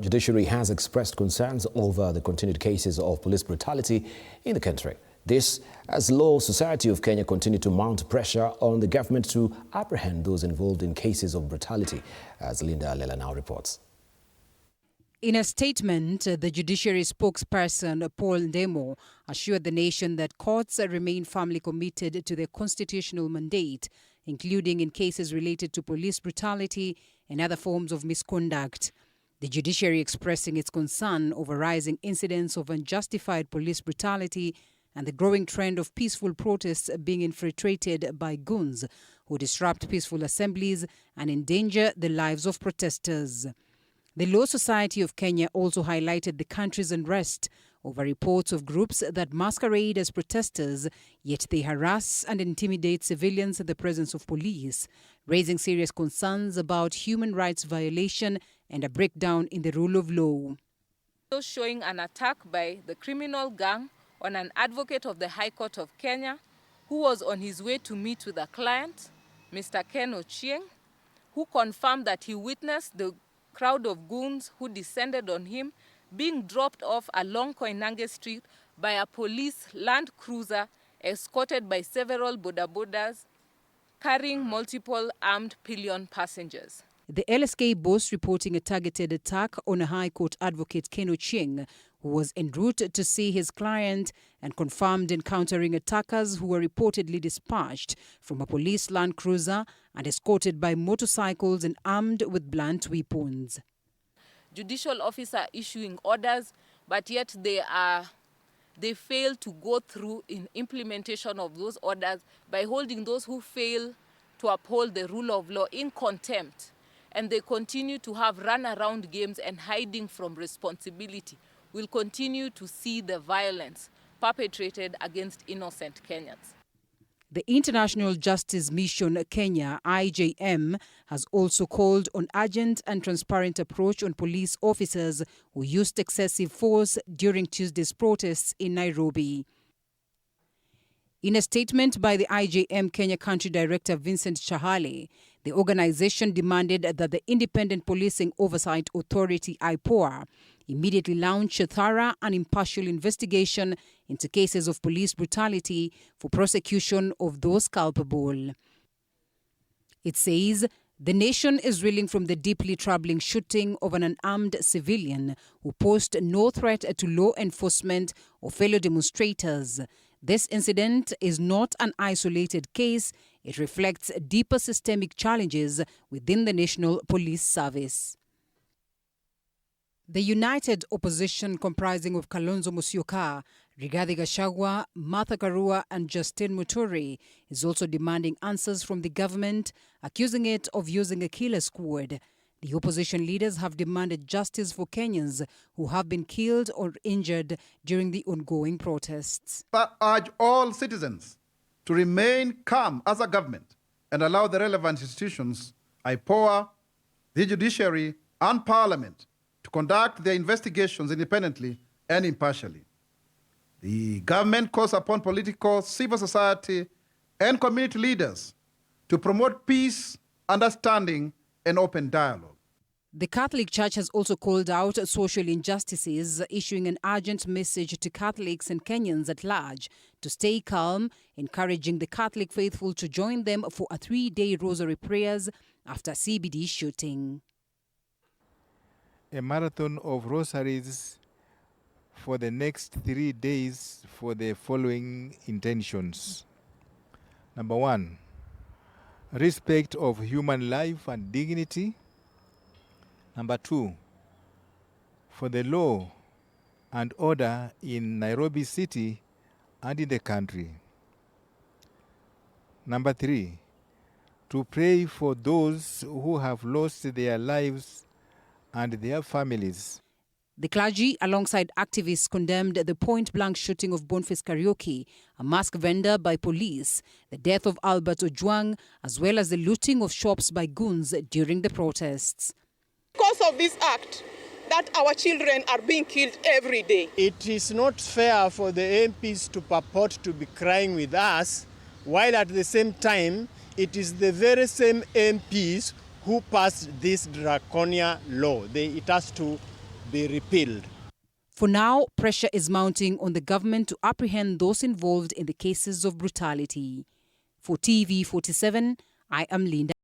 Judiciary has expressed concerns over the continued cases of police brutality in the country. This as Law Society of Kenya continue to mount pressure on the government to apprehend those involved in cases of brutality, as Linda Lela now reports. In a statement, the Judiciary spokesperson Paul Ndemo assured the nation that courts remain firmly committed to their constitutional mandate, including in cases related to police brutality and other forms of misconduct. The Judiciary expressing its concern over rising incidents of unjustified police brutality and the growing trend of peaceful protests being infiltrated by goons who disrupt peaceful assemblies and endanger the lives of protesters. The Law Society of Kenya also highlighted the country's unrest over reports of groups that masquerade as protesters, yet they harass and intimidate civilians in the presence of police, raising serious concerns about human rights violation and a breakdown in the rule of law. Showing an attack by the criminal gang on an advocate of the High Court of Kenya who was on his way to meet with a client, Mr. Ken Ochieng, who confirmed that he witnessed the crowd of goons who descended on him being dropped off along Koinange Street by a police Land Cruiser escorted by several bodabodas carrying multiple armed pillion passengers. The LSK boasts reporting a targeted attack on a High Court advocate Ken Ochieng, who was en route to see his client, and confirmed encountering attackers who were reportedly dispatched from a police Land Cruiser and escorted by motorcycles and armed with blunt weapons. Judicial officer issuing orders, but yet they fail to go through in implementation of those orders by holding those who fail to uphold the rule of law in contempt. And they continue to have run-around games and hiding from responsibility. We'll continue to see the violence perpetrated against innocent Kenyans. The International Justice Mission Kenya, IJM, has also called on urgent and transparent approach on police officers who used excessive force during Tuesday's protests in Nairobi. In a statement by the IJM Kenya Country Director Vincent Chahale, the organization demanded that the Independent Policing Oversight Authority, IPOA, immediately launch a thorough and impartial investigation into cases of police brutality for prosecution of those culpable. It says the nation is reeling from the deeply troubling shooting of an unarmed civilian who posed no threat to law enforcement or fellow demonstrators. This incident is not an isolated case. It reflects deeper systemic challenges within the National Police Service. The united opposition comprising of Kalonzo Musyoka, Rigathi Gachagua, Martha Karua and Justin Muturi is also demanding answers from the government, accusing it of using a killer squad. The opposition leaders have demanded justice for Kenyans who have been killed or injured during the ongoing protests. I urge all citizens to remain calm as a government and allow the relevant institutions, IPOA, the Judiciary and Parliament, to conduct their investigations independently and impartially. The government calls upon political, civil society and community leaders to promote peace, understanding and open dialogue. The Catholic Church has also called out social injustices, issuing an urgent message to Catholics and Kenyans at large to stay calm, encouraging the Catholic faithful to join them for a 3-day rosary prayers after CBD shooting. A marathon of rosaries for the next 3 days for the following intentions. Number 1, respect of human life and dignity. Number 2, for the law and order in Nairobi City and in the country. Number 3, to pray for those who have lost their lives and their families. The clergy, alongside activists, condemned the point-blank shooting of Boniface Karaoke, a mask vendor, by police, the death of Albert Ojwang, as well as the looting of shops by goons during the protests. Because of this act, that our children are being killed every day. It is not fair for the MPs to purport to be crying with us, while at the same time, it is the very same MPs who passed this draconian law. It has to be repealed. For now, pressure is mounting on the government to apprehend those involved in the cases of brutality. For TV47, I am Linda.